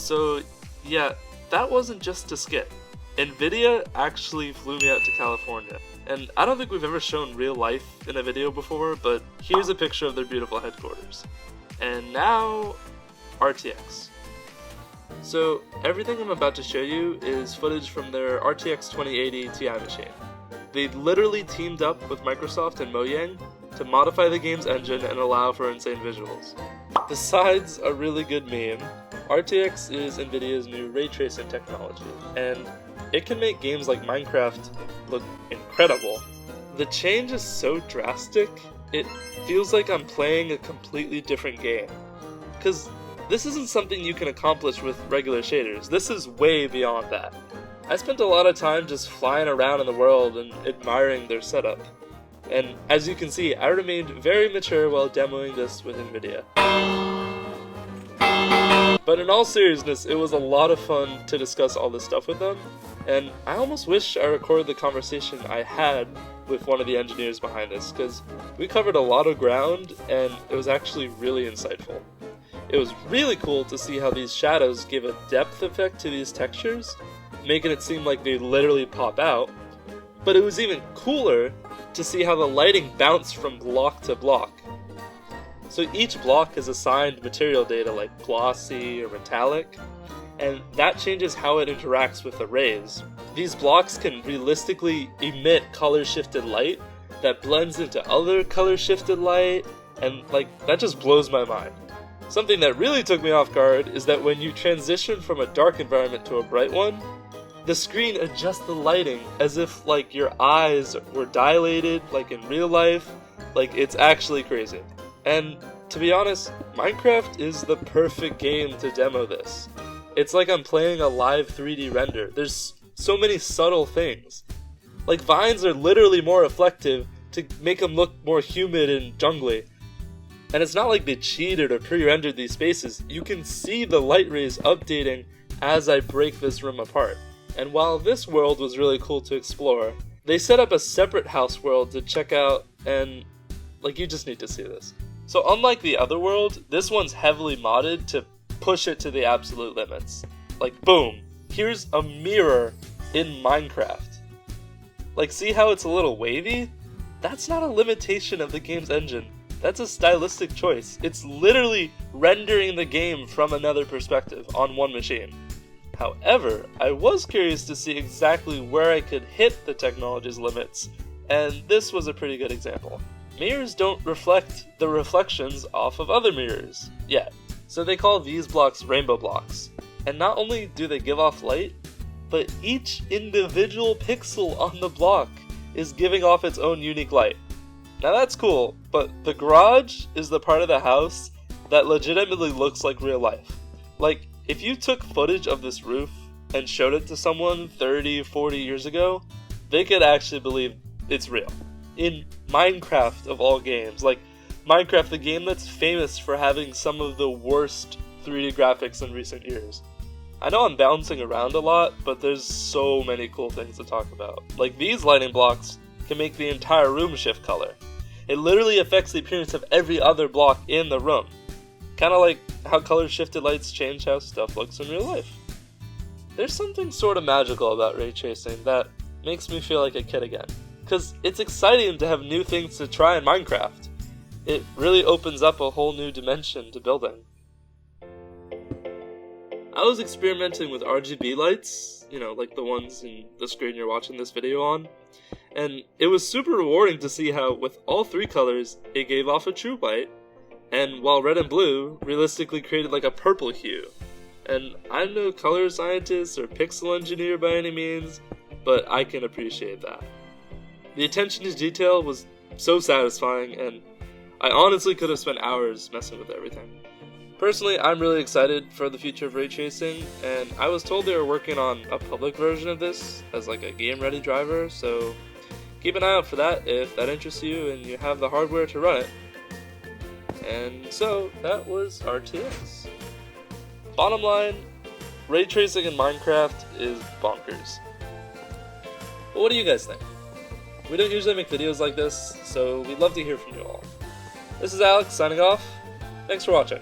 So yeah, that wasn't just a skit. NVIDIA actually flew me out to California, and I don't think we've ever shown real life in a video before, but here's a picture of their beautiful headquarters. And now, RTX. So everything I'm about to show you is footage from their RTX 2080 Ti machine. They literally teamed up with Microsoft and Mojang to modify the game's engine and allow for insane visuals. Besides a really good meme, RTX is NVIDIA's new ray tracing technology, and it can make games like Minecraft look incredible. The change is so drastic, it feels like I'm playing a completely different game. Because this isn't something you can accomplish with regular shaders, this is way beyond that. I spent a lot of time just flying around in the world and admiring their setup. And as you can see, I remained very mature while demoing this with NVIDIA. But in all seriousness, it was a lot of fun to discuss all this stuff with them, and I almost wish I recorded the conversation I had with one of the engineers behind this, because we covered a lot of ground and it was actually really insightful. It was really cool to see how these shadows give a depth effect to these textures, making it seem like they literally pop out, but it was even cooler to see how the lighting bounced from block to block. So each block is assigned material data like glossy or metallic, and that changes how it interacts with the rays. These blocks can realistically emit color-shifted light that blends into other color-shifted light, and that just blows my mind. Something that really took me off guard is that when you transition from a dark environment to a bright one, the screen adjusts the lighting as if your eyes were dilated like in real life. It's actually crazy. And to be honest, Minecraft is the perfect game to demo this. It's like I'm playing a live 3D render. There's so many subtle things. Vines are literally more reflective to make them look more humid and jungly. And it's not like they cheated or pre-rendered these spaces. You can see the light rays updating as I break this room apart. And while this world was really cool to explore, they set up a separate house world to check out, and you just need to see this. So unlike the other world, this one's heavily modded to push it to the absolute limits. Boom, here's a mirror in Minecraft. See how it's a little wavy? That's not a limitation of the game's engine. That's a stylistic choice. It's literally rendering the game from another perspective on one machine. However, I was curious to see exactly where I could hit the technology's limits, and this was a pretty good example. Mirrors don't reflect the reflections off of other mirrors yet, so they call these blocks rainbow blocks. And not only do they give off light, but each individual pixel on the block is giving off its own unique light. Now that's cool, but the garage is the part of the house that legitimately looks like real life. If you took footage of this roof and showed it to someone 30, 40 years ago, they could actually believe it's real. In Minecraft of all games, Minecraft, the game that's famous for having some of the worst 3D graphics in recent years. I know I'm bouncing around a lot, but there's so many cool things to talk about. These lighting blocks can make the entire room shift color. It literally affects the appearance of every other block in the room. Kinda like how color-shifted lights change how stuff looks in real life. There's something sort of magical about ray tracing that makes me feel like a kid again. Because it's exciting to have new things to try in Minecraft. It really opens up a whole new dimension to building. I was experimenting with RGB lights, like the ones in the screen you're watching this video on, and it was super rewarding to see how, with all three colors, it gave off a true light, and while red and blue realistically created a purple hue. And I'm no color scientist or pixel engineer by any means, but I can appreciate that. The attention to detail was so satisfying, and I honestly could have spent hours messing with everything. Personally, I'm really excited for the future of ray tracing, and I was told they were working on a public version of this as a game-ready driver, so keep an eye out for that if that interests you and you have the hardware to run it. And so, that was RTX. Bottom line, ray tracing in Minecraft is bonkers. But what do you guys think? We don't usually make videos like this, so we'd love to hear from you all. This is Alex signing off. Thanks for watching.